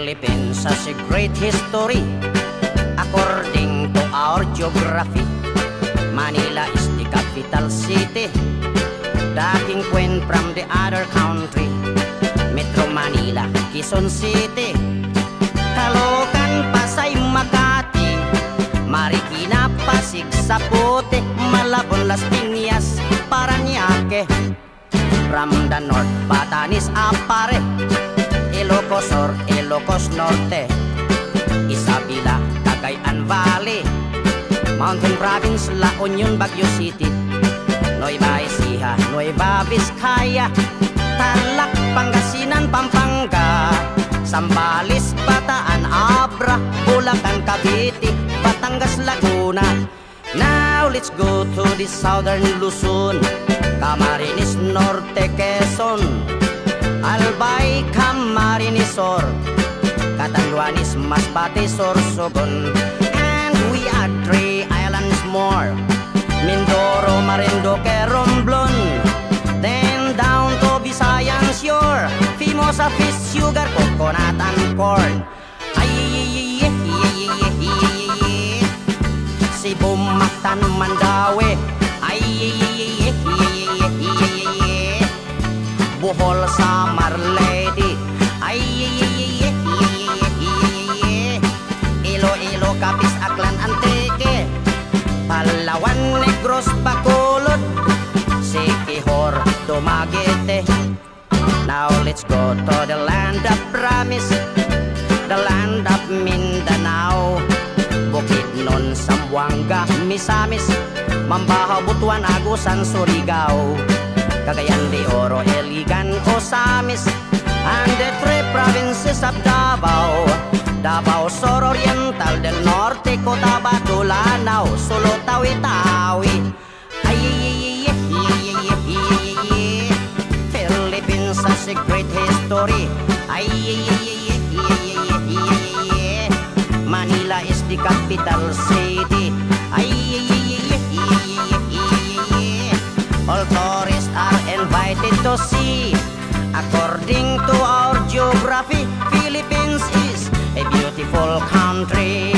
Philippines has a great history according to our geography. Manila is the capital city, the king queen from the other country. Metro Manila, Quezon City, Caloocan, Pasay, Makati, Marikina, Pasig, Sapote, Malabon, Las Piñas, Parañaque. From the north, Batanes, Apare, Ilocos Sur, Ilocos Norte, Isabela, Cagayan Valley, Mountain Province, La Union, Baguio City, Nueva Ecija, Nueva Vizcaya, Tarlac, Pangasinan, Pampanga, Zambales, Bataan, Abra, Bulacan, Cavite, Batangas, Laguna. Now let's go to the southern Luzon, Camarines Norte, Quezon, Albay, Camarines Sur, Catanduanes, Masbate, Sorsogon. And we are 3 islands more, Mindoro, Marinduque, Romblon. Then down to Visayan shore, Fimosa, fish, sugar, coconut, and corn. Cebu, Mactan, Mandaue, Bohol, Samar, Leyte, Iloilo, Capiz, Aklan, Antique, Palawan, Negros, Bacolod, Siquijor, Dumaguete. Now let's go to the land of promise, the land of Mindanao, Bukidnon, Zamboanga, Misamis, Mambahaw, Butuan, Agusan, Surigao, Cagayan de Oro, Iligan, Osamis, and the 3 provinces of Davao, Davao Sur Oriental, del Norte, Cotabato, Lanao, Sulu, Tawi-Tawi. Philippines has a great history. Manila is the capital city. All tourists are invited to see. According to our geography, Philippines is a beautiful country.